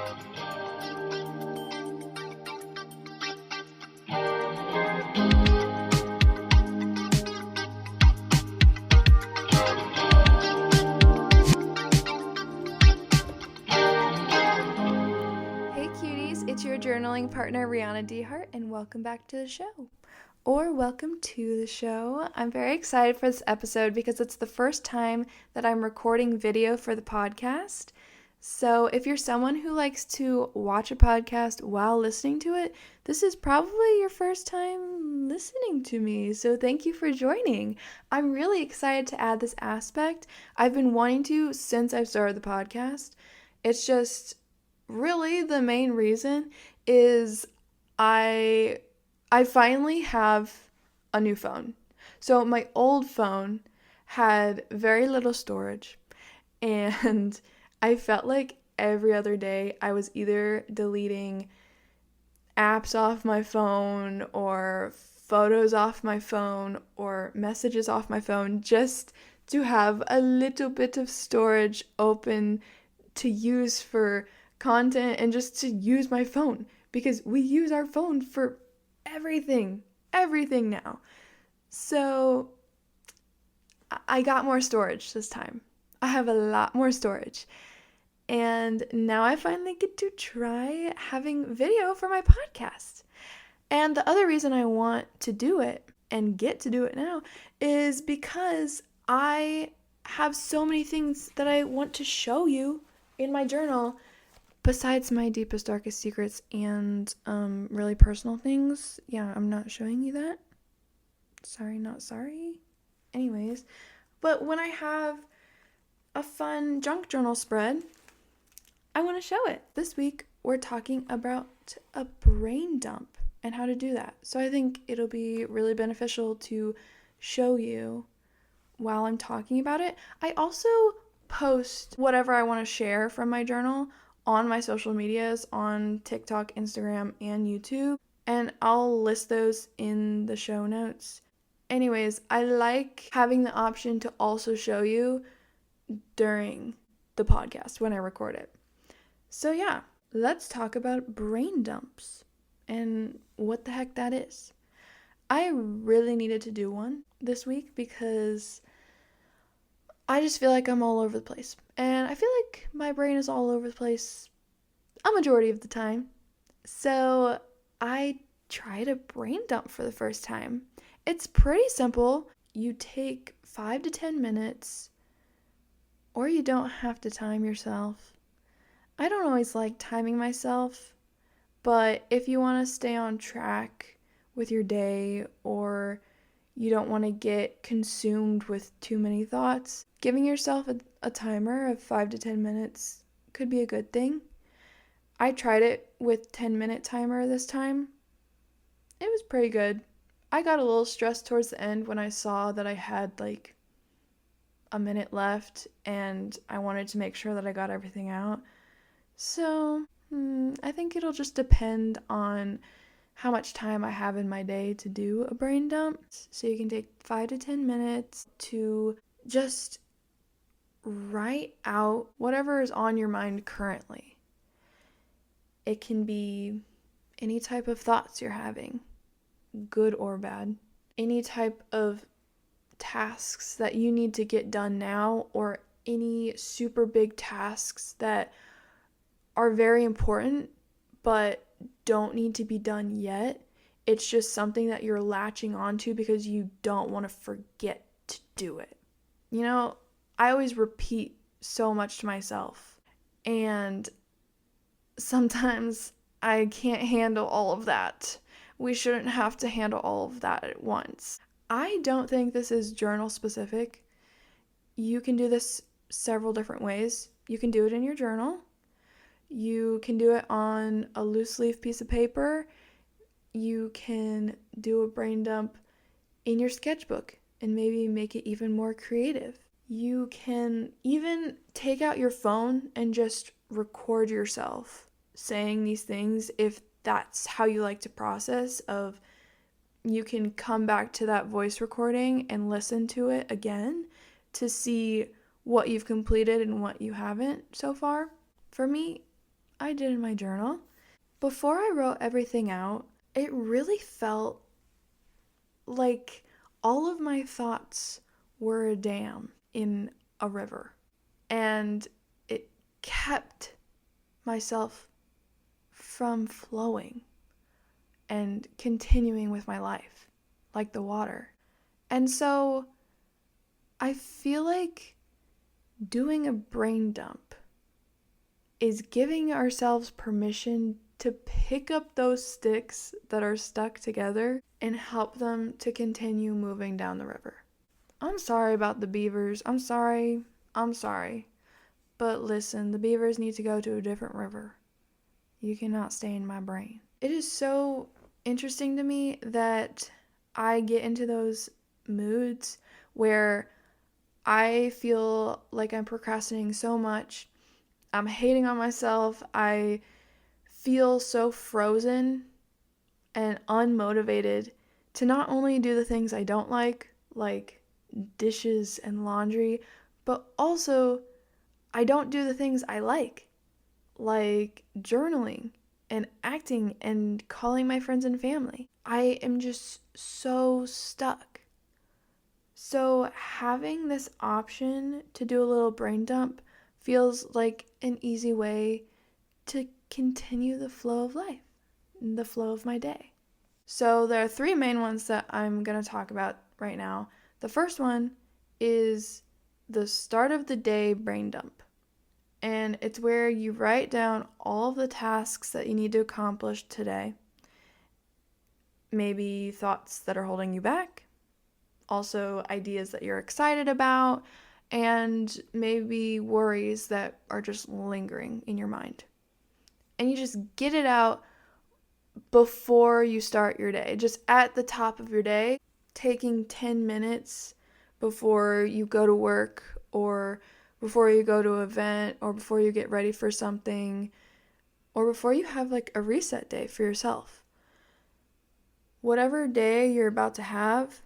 Hey cuties, it's your journaling partner Rihanna Dehart, and welcome back to the show. Or welcome to the show. I'm very excited for this episode because it's the first time that I'm recording video for the podcast. So if you're someone who likes to watch a podcast while listening to it, this is probably your first time listening to me. So thank you for joining. I'm really excited to add this aspect. I've been wanting to since I've started the podcast. It's just really the main reason is I finally have a new phone. So my old phone had very little storage, and I felt like every other day I was either deleting apps off my phone or photos off my phone or messages off my phone just to have a little bit of storage open to use for content and just to use my phone, because we use our phone for everything now. So I got more storage this time. I have a lot more storage. And now I finally get to try having video for my podcast. And the other reason I want to do it and get to do it now is because I have so many things that I want to show you in my journal besides my deepest, darkest secrets and really personal things. Yeah, I'm not showing you that. Sorry, not sorry. Anyways, but when I have a fun junk journal spread, I want to show it. This week, we're talking about a brain dump and how to do that. So I think it'll be really beneficial to show you while I'm talking about it. I also post whatever I want to share from my journal on my social medias, on TikTok, Instagram, and YouTube, and I'll list those in the show notes. Anyways, I like having the option to also show you during the podcast when I record it. So yeah, let's talk about brain dumps and what the heck that is. I really needed to do one this week because I just feel like I'm all over the place. And I feel like my brain is all over the place a majority of the time. So I tried a brain dump for the first time. It's pretty simple. You take 5 to 10 minutes, or you don't have to time yourself. I don't always like timing myself, but if you want to stay on track with your day, or you don't want to get consumed with too many thoughts, giving yourself a timer of 5 to 10 minutes could be a good thing. I tried it with 10-minute timer this time. It was pretty good. I got a little stressed towards the end when I saw that I had like a minute left and I wanted to make sure that I got everything out. So I think it'll just depend on how much time I have in my day to do a brain dump. So you can take 5 to 10 minutes to just write out whatever is on your mind currently. It can be any type of thoughts you're having, good or bad. Any type of tasks that you need to get done now, or any super big tasks that are very important but don't need to be done yet. It's just something that you're latching onto because you don't want to forget to do it. You know, I always repeat so much to myself, and sometimes I can't handle all of that. We shouldn't have to handle all of that at once. I don't think this is journal specific. You can do this several different ways. You can do it in your journal. You can do it on a loose leaf piece of paper. You can do a brain dump in your sketchbook and maybe make it even more creative. You can even take out your phone and just record yourself saying these things if that's how you like to process. Of you can come back to that voice recording and listen to it again to see what you've completed and what you haven't so far. For me, I did in my journal. Before I wrote everything out, it really felt like all of my thoughts were a dam in a river. And it kept myself from flowing and continuing with my life, like the water. And so I feel like doing a brain dump is giving ourselves permission to pick up those sticks that are stuck together and help them to continue moving down the river. I'm sorry about the beavers. I'm sorry. But listen, the beavers need to go to a different river. You cannot stay in my brain. It is so interesting to me that I get into those moods where I feel like I'm procrastinating so much. I'm hating on myself. I feel so frozen and unmotivated to not only do the things I don't like dishes and laundry, but also I don't do the things I like journaling and acting and calling my friends and family. I am just so stuck. So having this option to do a little brain dump feels like an easy way to continue the flow of life, the flow of my day. So there are three main ones that I'm going to talk about right now. The first one is the start of the day brain dump. And it's where you write down all of the tasks that you need to accomplish today. Maybe thoughts that are holding you back, also ideas that you're excited about, and maybe worries that are just lingering in your mind. And you just get it out before you start your day, just at the top of your day, taking 10 minutes before you go to work or before you go to an event or before you get ready for something or before you have like a reset day for yourself. Whatever day you're about to have,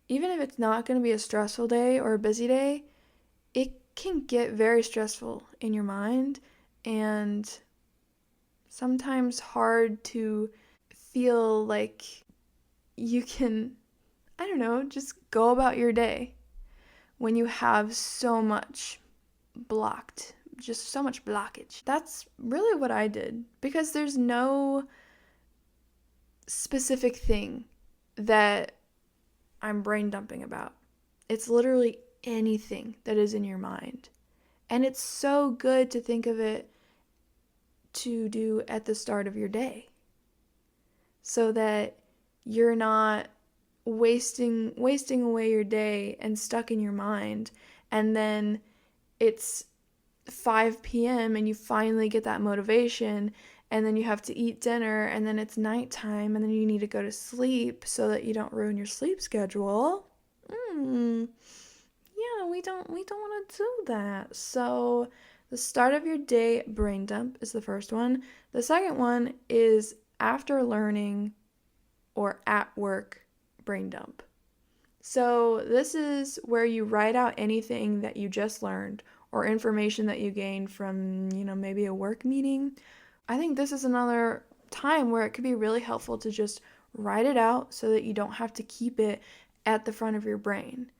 even if it's not going to be a stressful day or a busy day, it can get very stressful in your mind and sometimes hard to feel like you can, I don't know, just go about your day when you have so much blocked, just so much blockage. That's really what I did because there's no specific thing that I'm brain dumping about. It's literally anything that is in your mind. And it's so good to think of it to do at the start of your day so that you're not wasting away your day and stuck in your mind, and then it's 5 p.m. and you finally get that motivation, and then you have to eat dinner, and then it's nighttime, and then you need to go to sleep so that you don't ruin your sleep schedule. Yeah, we don't want to do that. So the start of your day brain dump is the first one. The second one is after learning or at work brain dump. So this is where you write out anything that you just learned or information that you gained from, maybe a work meeting. I think this is another time where it could be really helpful to just write it out so that you don't have to keep it at the front of your brain.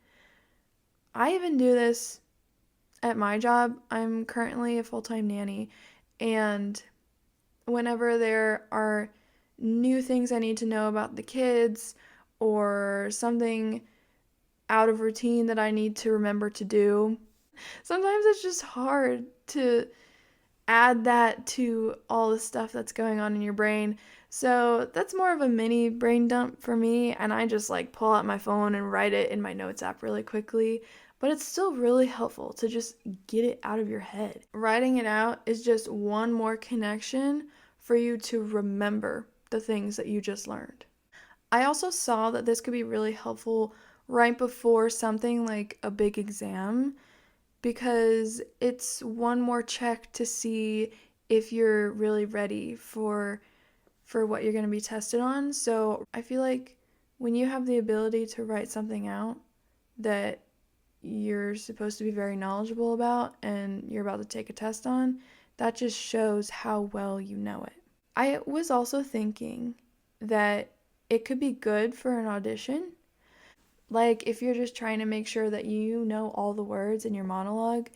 I even do this at my job. I'm currently a full-time nanny, and whenever there are new things I need to know about the kids or something out of routine that I need to remember to do, sometimes it's just hard to add that to all the stuff that's going on in your brain. So that's more of a mini brain dump for me, and I just pull out my phone and write it in my notes app really quickly. But it's still really helpful to just get it out of your head. Writing it out is just one more connection for you to remember the things that you just learned. I also saw that this could be really helpful right before something like a big exam, because it's one more check to see if you're really ready for what you're going to be tested on. So I feel like when you have the ability to write something out that you're supposed to be very knowledgeable about and you're about to take a test on, that just shows how well you know it. I was also thinking that it could be good for an audition. Like if you're just trying to make sure that you know all the words in your monologue,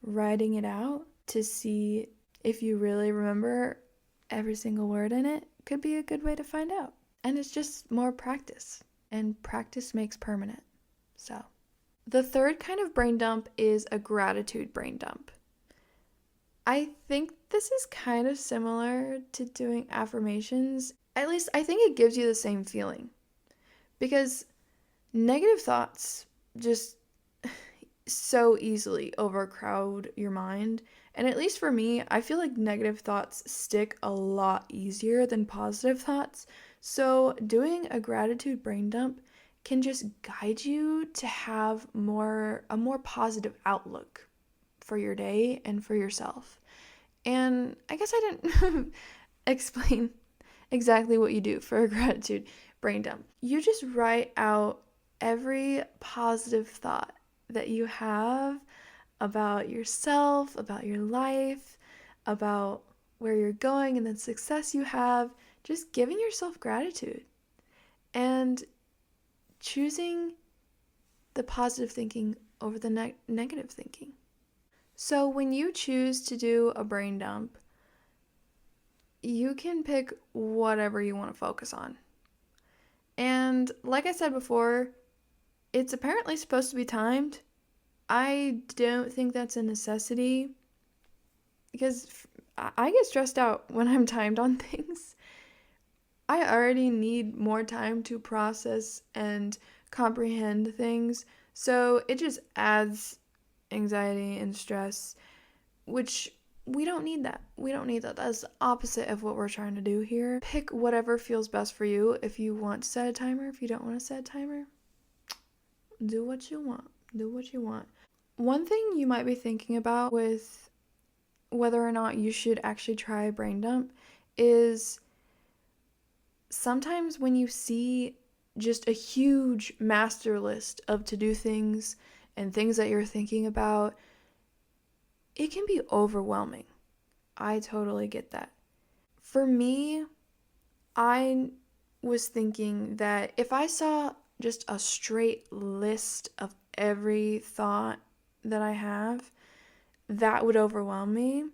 writing it out to see if you really remember every single word in it could be a good way to find out. And it's just more practice, and practice makes permanent. So, the third kind of brain dump is a gratitude brain dump. I think this is kind of similar to doing affirmations. At least I think it gives you the same feeling. Because negative thoughts just so easily overcrowd your mind. And at least for me, I feel like negative thoughts stick a lot easier than positive thoughts. So doing a gratitude brain dump can just guide you to have a more positive outlook for your day and for yourself. And I guess I didn't explain exactly what you do for a gratitude brain dump. You just write out every positive thought that you have about yourself, about your life, about where you're going and the success you have, just giving yourself gratitude and choosing the positive thinking over the negative thinking. So when you choose to do a brain dump, you can pick whatever you want to focus on. And like I said before, it's apparently supposed to be timed. I don't think that's a necessity because I get stressed out when I'm timed on things. I already need more time to process and comprehend things, so it just adds anxiety and stress, which we don't need that. We don't need that. That's the opposite of what we're trying to do here. Pick whatever feels best for you. If you want to set a timer, if you don't want to set a timer, do what you want. Do what you want. One thing you might be thinking about with whether or not you should actually try a brain dump is sometimes when you see just a huge master list of to-do things and things that you're thinking about, it can be overwhelming. I totally get that. For me, I was thinking that if I saw just a straight list of every thought that I have, that would overwhelm me.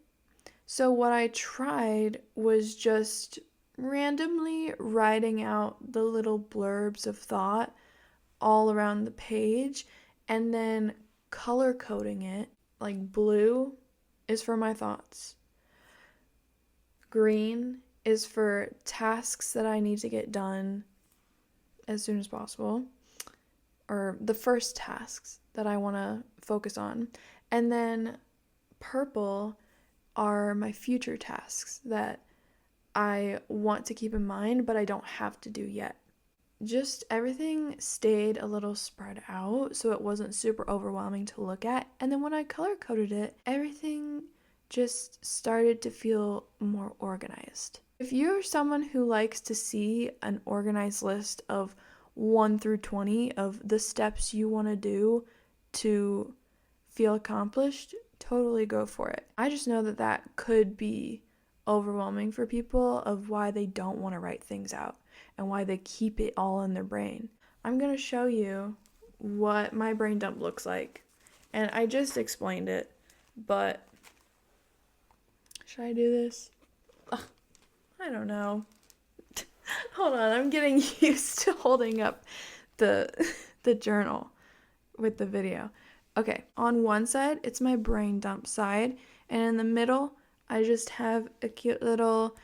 So what I tried was just randomly writing out the little blurbs of thought all around the page and then color coding it. Like blue is for my thoughts. Green is for tasks that I need to get done as soon as possible, or the first tasks that I want to focus on. And then purple are my future tasks that I want to keep in mind, but I don't have to do yet. Just everything stayed a little spread out, so it wasn't super overwhelming to look at. And then when I color coded it, everything just started to feel more organized. If you're someone who likes to see an organized list of 1 through 20 of the steps you want to do to feel accomplished, totally go for it. I just know that that could be overwhelming for people of why they don't want to write things out and why they keep it all in their brain. I'm going to show you what my brain dump looks like. And I just explained it, but should I do this? Ugh, I don't know. Hold on, I'm getting used to holding up the journal with the video. Okay, on one side, it's my brain dump side, and in the middle, I just have a cute little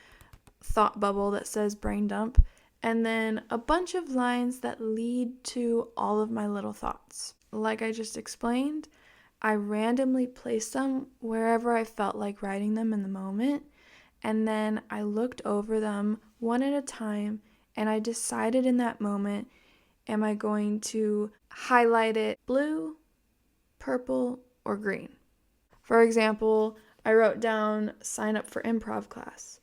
thought bubble that says brain dump, and then a bunch of lines that lead to all of my little thoughts. Like I just explained, I randomly placed them wherever I felt like writing them in the moment, and then I looked over them one at a time, and I decided in that moment, am I going to highlight it blue, purple, or green? For example, I wrote down sign up for improv class,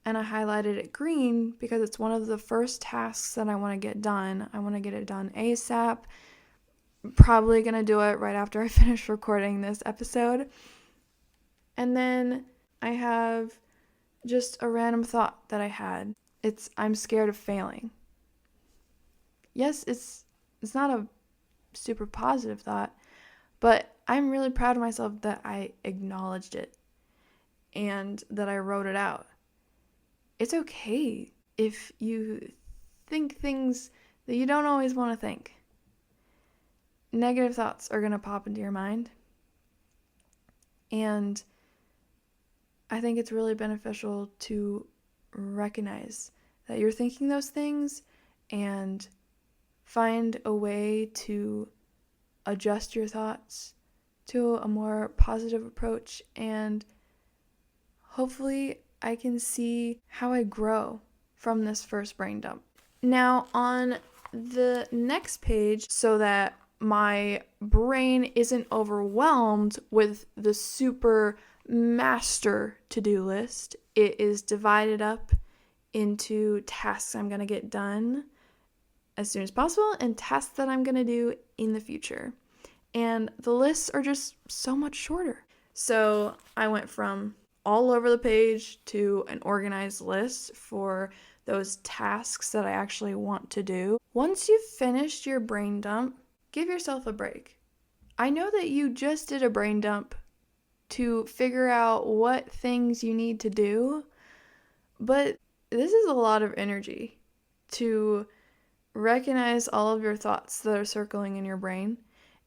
and I highlighted it green because it's one of the first tasks that I want to get done. I want to get it done ASAP. Probably going to do it right after I finish recording this episode. And then I have just a random thought that I had. I'm scared of failing. Yes, it's not a super positive thought, but I'm really proud of myself that I acknowledged it and that I wrote it out. It's okay if you think things that you don't always want to think. Negative thoughts are going to pop into your mind. And I think it's really beneficial to recognize that you're thinking those things and find a way to adjust your thoughts to a more positive approach, and hopefully I can see how I grow from this first brain dump. Now on the next page, so that my brain isn't overwhelmed with the super master to-do list, it is divided up into tasks I'm going to get done as soon as possible and tasks that I'm going to do in the future. And the lists are just so much shorter. So I went from all over the page to an organized list for those tasks that I actually want to do. Once you've finished your brain dump, give yourself a break. I know that you just did a brain dump to figure out what things you need to do, but this is a lot of energy to recognize all of your thoughts that are circling in your brain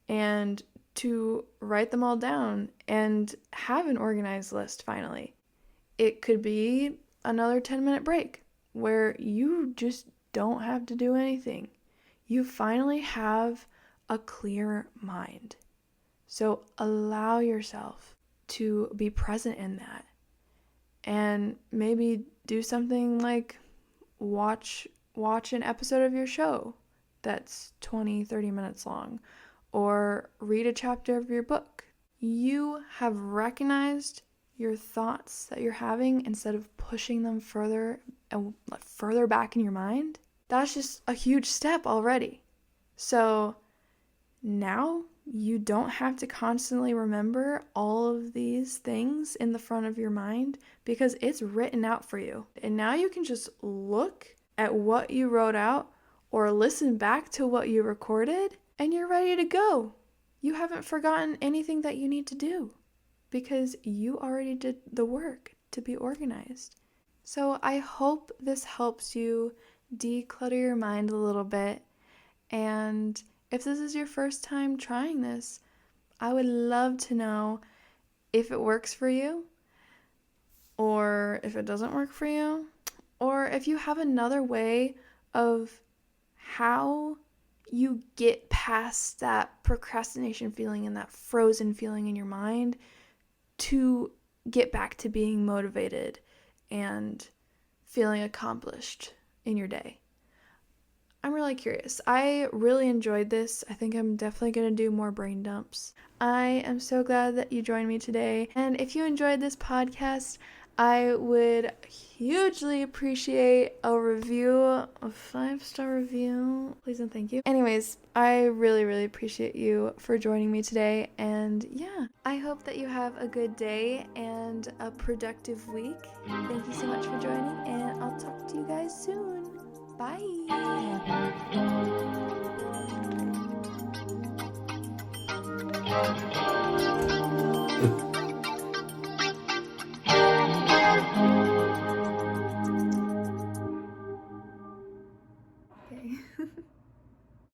and to write them all down and have an organized list finally. It could be another 10-minute break where you just don't have to do anything. You finally have a clear mind. So allow yourself to be present in that. And maybe do something like watch an episode of your show that's 20-30 minutes long, or read a chapter of your book. You have recognized your thoughts that you're having instead of pushing them further back in your mind. That's just a huge step already. So now you don't have to constantly remember all of these things in the front of your mind because it's written out for you. And now you can just look at what you wrote out or listen back to what you recorded and you're ready to go. You haven't forgotten anything that you need to do because you already did the work to be organized. So I hope this helps you declutter your mind a little bit. And if this is your first time trying this, I would love to know if it works for you, or if it doesn't work for you, or if you have another way of how you get past that procrastination feeling and that frozen feeling in your mind to get back to being motivated and feeling accomplished in your day. I'm really curious. I really enjoyed this. I think I'm definitely going to do more brain dumps. I am so glad that you joined me today. And if you enjoyed this podcast, I would hugely appreciate a review, a 5-star review. Please and thank you. Anyways, I really, really appreciate you for joining me today. And yeah, I hope that you have a good day and a productive week. Thank you so much for joining, and I'll talk to you guys soon. Bye.